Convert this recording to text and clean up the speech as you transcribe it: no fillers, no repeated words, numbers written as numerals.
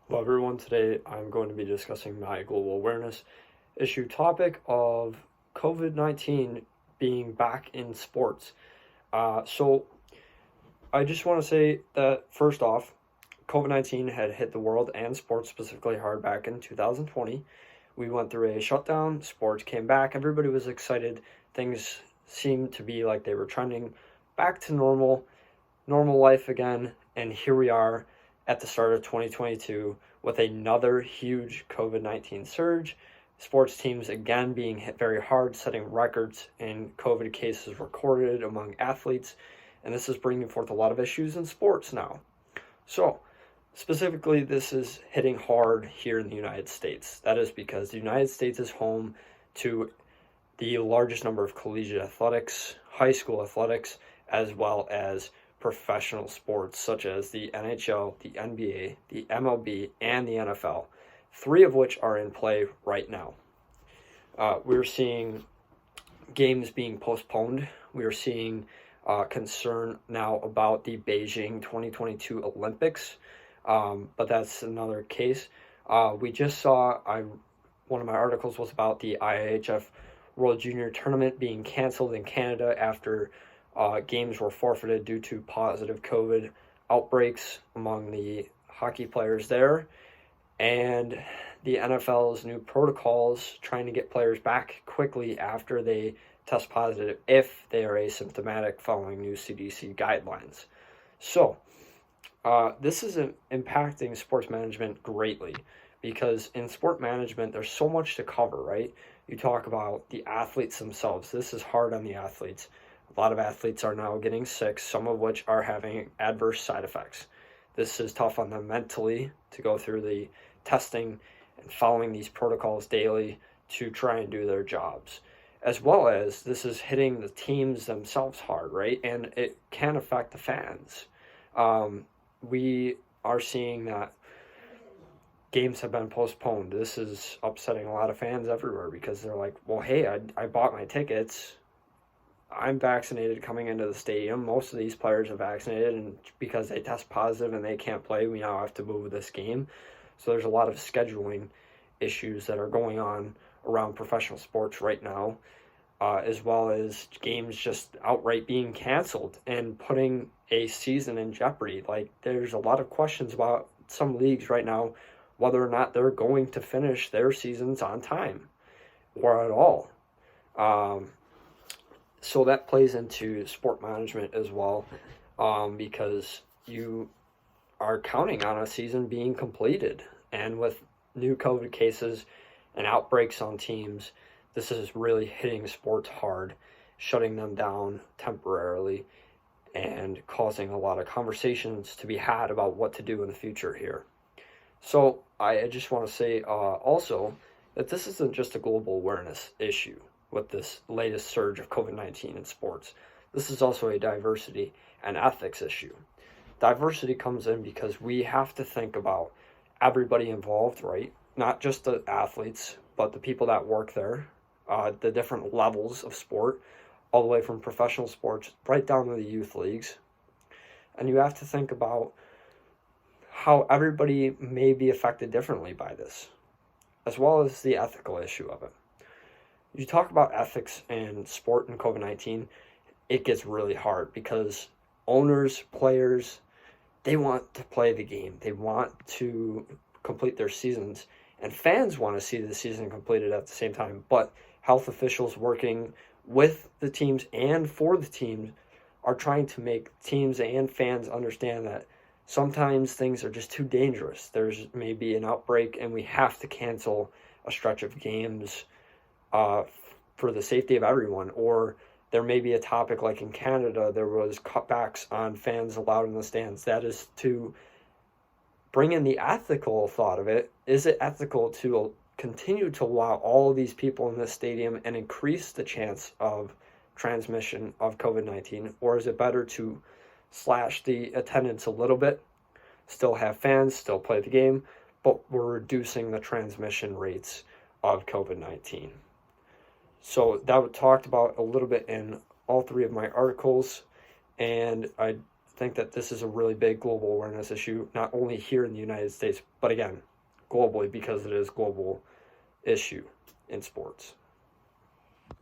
Hello, everyone. Today I'm going to be discussing my global awareness issue topic of COVID-19 being back in sports. So, I just want to say that first off, COVID-19 had hit the world and sports specifically hard back in 2020. We went through a shutdown, sports came back, everybody was excited. Things seemed to be like they were trending back to normal life again, and here we are at the start of 2022 with another huge COVID 19 surge. Sports teams again being hit very hard, setting records in COVID cases recorded among athletes, and this is bringing forth a lot of issues in sports now. So, specifically, this is hitting hard here in the United States. That is because the United States is home to the largest number of collegiate athletics, high school athletics, as well as professional sports such as the NHL, the NBA, the MLB, and the NFL, three of which are in play right now. We're seeing games being postponed. We're seeing concern now about the Beijing 2022 Olympics, but that's another case. We just saw, one of my articles was about the IIHF World Junior Tournament being canceled in Canada after games were forfeited due to positive COVID outbreaks among the hockey players there. And the NFL's new protocols trying to get players back quickly after they test positive if they are asymptomatic following new CDC guidelines. So, this is impacting sports management greatly because in sport management, there's so much to cover, right? You talk about the athletes themselves. This is hard on the athletes. A lot of athletes are now getting sick, some of which are having adverse side effects. This is tough on them mentally to go through the testing and following these protocols daily to try and do their jobs. As well as this is hitting the teams themselves hard, right? And it can affect the fans. We are seeing that games have been postponed. This is upsetting a lot of fans everywhere because they're like, well, hey, I bought my tickets. I'm vaccinated coming into the stadium. Most of these players are vaccinated, and because they test positive and they can't play, we now have to move this game. So there's a lot of scheduling issues that are going on around professional sports right now, as well as games just outright being canceled and putting a season in jeopardy. Like, there's a lot of questions about some leagues right now, whether or not they're going to finish their seasons on time or at all. So that plays into sport management as well, because you are counting on a season being completed. And with new COVID cases and outbreaks on teams, this is really hitting sports hard, shutting them down temporarily, and causing a lot of conversations to be had about what to do in the future here. So I just want to say also that this isn't just a global awareness issue with this latest surge of COVID-19 in sports. This is also a diversity and ethics issue. Diversity comes in because we have to think about everybody involved, right? Not just the athletes, but the people that work there, the different levels of sport, all the way from professional sports right down to the youth leagues. And you have to think about how everybody may be affected differently by this, as well as the ethical issue of it. You talk about ethics and sport and COVID-19, it gets really hard because owners, players, they want to play the game. They want to complete their seasons, and fans want to see the season completed at the same time. But health officials working with the teams and for the teams are trying to make teams and fans understand that sometimes things are just too dangerous. There's maybe an outbreak, and we have to cancel a stretch of games for the safety of everyone. Or there may be a topic like in Canada, there was cutbacks on fans allowed in the stands. That is to bring in the ethical thought of it. Is it ethical to continue to allow all of these people in this stadium and increase the chance of transmission of COVID-19? Or is it better to slash the attendance a little bit, still have fans, still play the game, but we're reducing the transmission rates of COVID-19? So that was talked about a little bit in all three of my articles, and I think that this is a really big global awareness issue, not only here in the United States, but again, globally, because it is a global issue in sports.